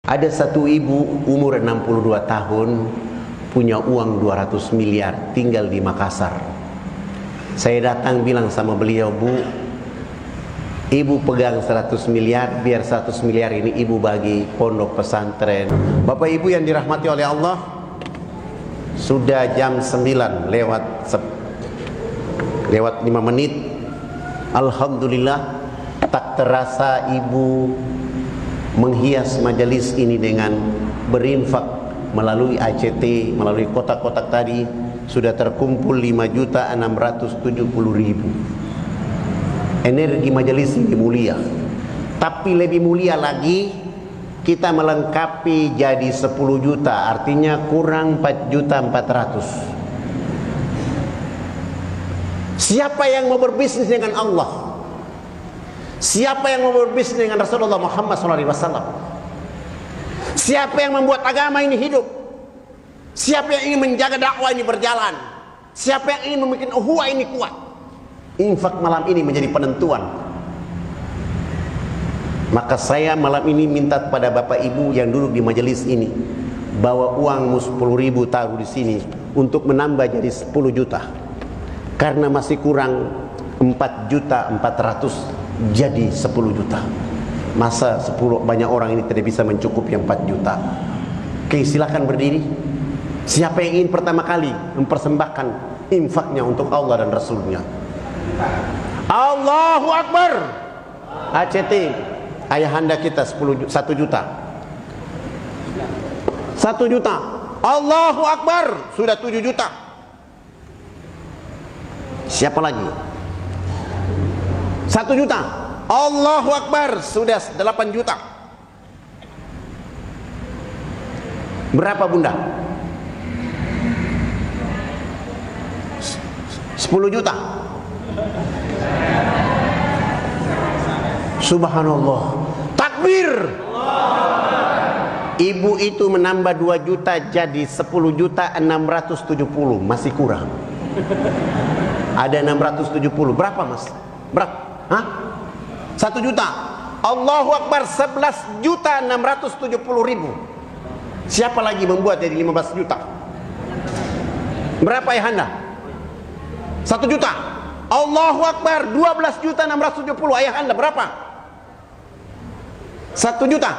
Ada satu ibu umur 62 tahun, punya uang 200 miliar, tinggal di Makassar. Saya datang bilang sama beliau, Bu, ibu pegang 100 miliar, biar 100 miliar ini ibu bagi pondok pesantren. Bapak ibu yang dirahmati oleh Allah, sudah jam 9 lewat 5 menit. Alhamdulillah, tak terasa ibu menghias majelis ini dengan berinfak melalui ACT, melalui kotak-kotak tadi. Sudah terkumpul 5.670.000. Energi majelis ini mulia. Tapi lebih mulia lagi, kita melengkapi jadi 10 juta, artinya kurang 4.400.000. Siapa yang mau berbisnis dengan Allah? Siapa yang mau berbisnis dengan Rasulullah Muhammad SAW? Siapa yang membuat agama ini hidup? Siapa yang ingin menjaga dakwah ini berjalan? Siapa yang ingin membuat ukhuwah ini kuat? Infak malam ini menjadi penentuan. Maka saya malam ini minta kepada Bapak Ibu yang duduk di majelis ini, bawa uangmu 10.000 taruh di sini untuk menambah jadi 10 juta. Karena masih kurang 4.400.000 jadi 10 juta. Masa 10 banyak orang ini tidak bisa mencukupi 4 juta. Oke, silakan berdiri. Siapa yang ingin pertama kali mempersembahkan infaknya untuk Allah dan Rasulnya? Allahu Akbar. ACT, ayahanda kita 1 juta. 1 juta. Allahu Akbar, sudah 7 juta. Siapa lagi? 1 juta. Allahu Akbar, sudah 8 juta. Berapa bunda? 10 juta. Subhanallah. Takbir. Ibu itu menambah 2 juta jadi 10.670.000. Masih kurang. Ada 670. Berapa mas? Berapa? Hah? 1 juta. Allahu Akbar, 11.670.000. Siapa lagi membuat jadi 15 juta? Berapa ya Anda? 1 juta. Allahu Akbar, 12.670.000. Ayah Anda berapa? 1 juta.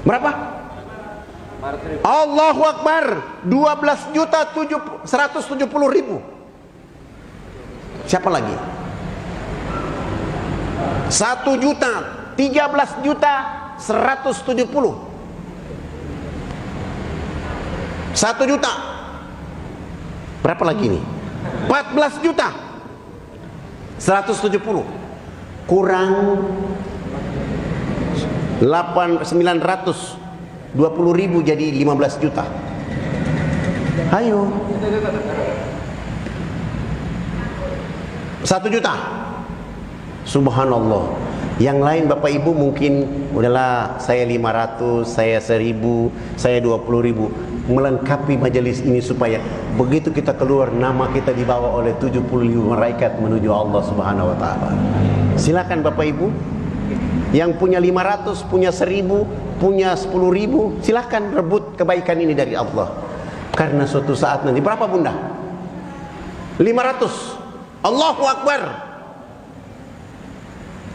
Berapa? Allahu Akbar, 12.170.000. Siapa lagi? 1 juta, 13.170.000. 1 juta. Berapa lagi nih? 14 juta 170. Kurang 920.000 jadi 15 juta. Ayo. 1 juta. Subhanallah. Yang lain Bapak Ibu mungkin udahlah, saya 500, saya 1.000, saya 20.000, melengkapi majelis ini supaya begitu kita keluar nama kita dibawa oleh 70 malaikat menuju Allah Subhanahu wa taala. Silakan Bapak Ibu yang punya 500, punya 1.000, punya 10.000, silakan rebut kebaikan ini dari Allah. Karena suatu saat nanti berapa bunda? 500. Allahu Akbar.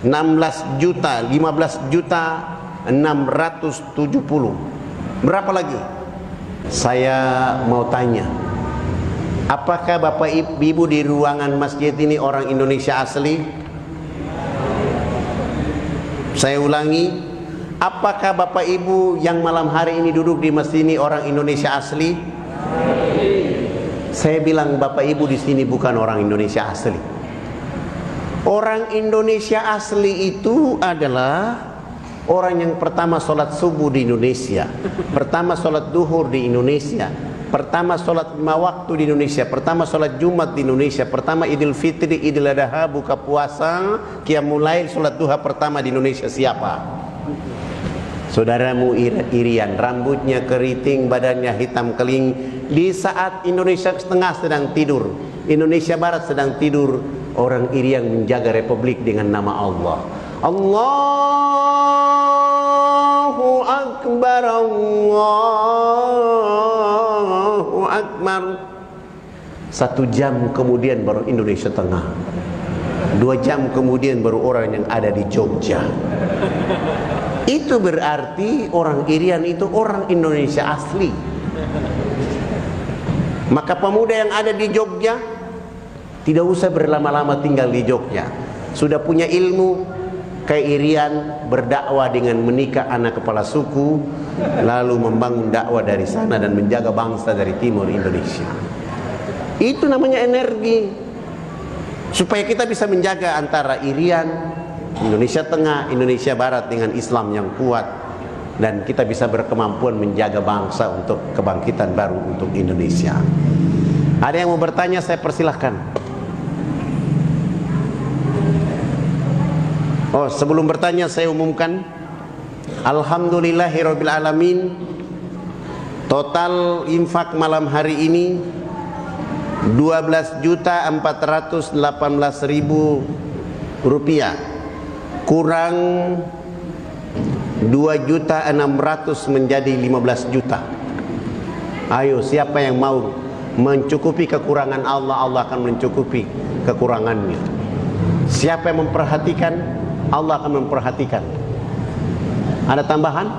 16 juta, 15 juta 670. Berapa lagi? Saya mau tanya, apakah Bapak Ibu di ruangan masjid ini orang Indonesia asli? Saya ulangi, apakah Bapak Ibu yang malam hari ini duduk di masjid ini orang Indonesia asli? Saya bilang Bapak Ibu di sini bukan orang Indonesia asli. Orang Indonesia asli itu adalah orang yang pertama sholat subuh di Indonesia, pertama sholat duhur di Indonesia, pertama sholat 5 waktu di Indonesia, pertama sholat Jumat di Indonesia, pertama Idul Fitri, Idul Adha, buka puasa, Qiyamul Lail, sholat duha pertama di Indonesia. Siapa? Saudaramu Irian, rambutnya keriting, badannya hitam keling. Di saat Indonesia Tengah sedang tidur, Indonesia Barat sedang tidur, orang Irian menjaga republik dengan nama Allah. Allahu Akbar, Allahu Akbar. 1 jam kemudian baru Indonesia Tengah. 2 jam kemudian baru orang yang ada di Jogja. Itu berarti orang Irian itu orang Indonesia asli. Maka pemuda yang ada di Jogja tidak usah berlama-lama tinggal di Jogja. Sudah punya ilmu, ke Irian berdakwah dengan menikah anak kepala suku, lalu membangun dakwah dari sana dan menjaga bangsa dari timur Indonesia. Itu namanya energi. Supaya kita bisa menjaga antara Irian, Indonesia Tengah, Indonesia Barat dengan Islam yang kuat, dan kita bisa berkemampuan menjaga bangsa untuk kebangkitan baru untuk Indonesia. Ada yang mau bertanya, saya persilahkan. Oh, sebelum bertanya saya umumkan, alhamdulillahirabbil alamin, total infak malam hari ini 12.418.000 rupiah, kurang 2.600.000 menjadi 15 juta. Ayo, siapa yang mau mencukupi kekurangan Allah, Allah akan mencukupi kekurangannya. Siapa yang memperhatikan, Allah akan memperhatikan. Ada tambahan?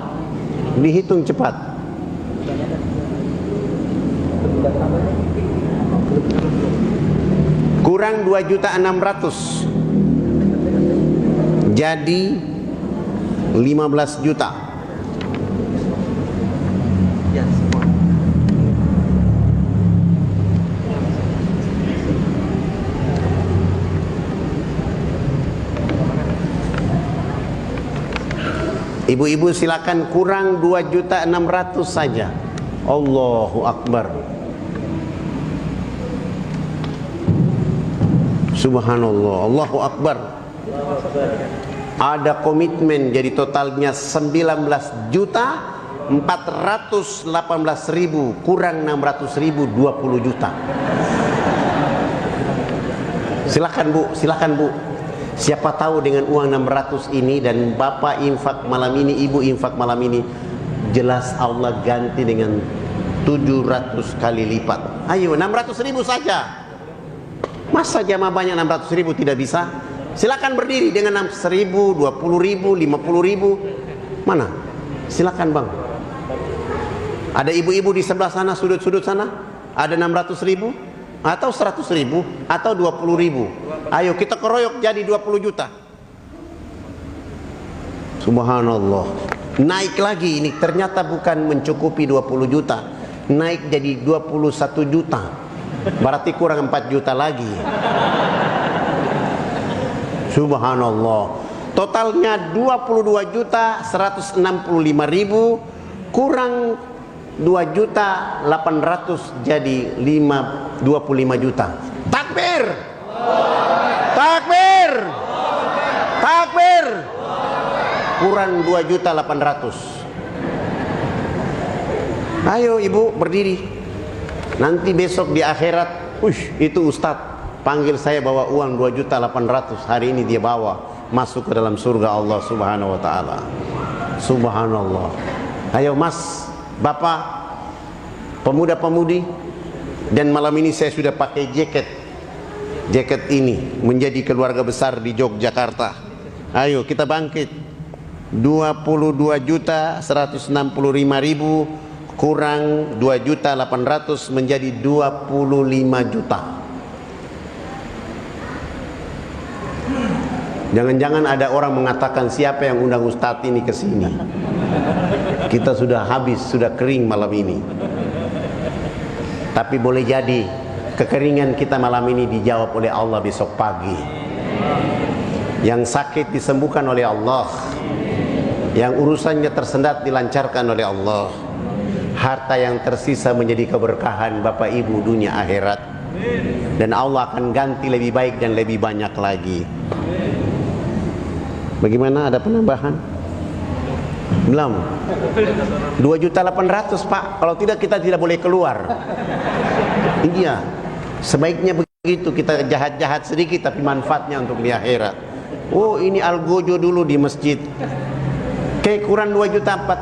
Dihitung cepat. Kurang 2.600.000 jadi 15 juta. Ibu-ibu silakan, kurang 2.600.000 saja. Allahu Akbar. Subhanallah, Allahu Akbar. Ada komitmen, jadi totalnya 19.418.000, kurang 600.000, 20 juta. Silakan Bu, silakan Bu. Siapa tahu dengan uang 600 ini dan Bapak infak malam ini, Ibu infak malam ini, jelas Allah ganti dengan 700 kali lipat. Ayo, 600.000 saja. Masa jamaah banyak 600.000 tidak bisa? Silakan berdiri dengan 1.000, 20.000, 50.000. Mana? Silakan Bang. Ada ibu-ibu di sebelah sana, sudut-sudut sana. Ada 600.000 atau 100.000 atau 20.000. Ayo kita keroyok jadi 20 juta. Subhanallah. Naik lagi ini, ternyata bukan mencukupi 20 juta. Naik jadi 21 juta. Berarti kurang 4 juta lagi. Subhanallah. Totalnya 22.165.000, kurang 2.800.000 jadi 25 juta. Takbir! Takbir! Takbir! Kurang 2.800.000. Ayo ibu berdiri. Nanti besok di akhirat, itu Ustadz panggil saya bawa uang 2.800.000. Hari ini dia bawa masuk ke dalam surga Allah Subhanahu wa taala. Subhanallah. Ayo Mas, Bapak, pemuda-pemudi, dan malam ini saya sudah pakai jaket ini menjadi keluarga besar di Yogyakarta. Ayo kita bangkit. 22.165.000 kurang 2.800.000 menjadi 25 juta. Jangan-jangan ada orang mengatakan, siapa yang undang Ustadz ini ke sini? Kita sudah habis, sudah kering malam ini. Tapi boleh jadi kekeringan kita malam ini dijawab oleh Allah besok pagi. Yang sakit disembuhkan oleh Allah, yang urusannya tersendat dilancarkan oleh Allah. Harta yang tersisa menjadi keberkahan Bapak Ibu dunia akhirat, dan Allah akan ganti lebih baik dan lebih banyak lagi. Bagaimana, ada penambahan? Belum. 2.800.000 Pak. Kalau tidak kita tidak boleh keluar. Iya, sebaiknya begitu, kita jahat-jahat sedikit tapi manfaatnya untuk di akhirat. Oh, ini algojo dulu di masjid, kayak kurang 2.400.000.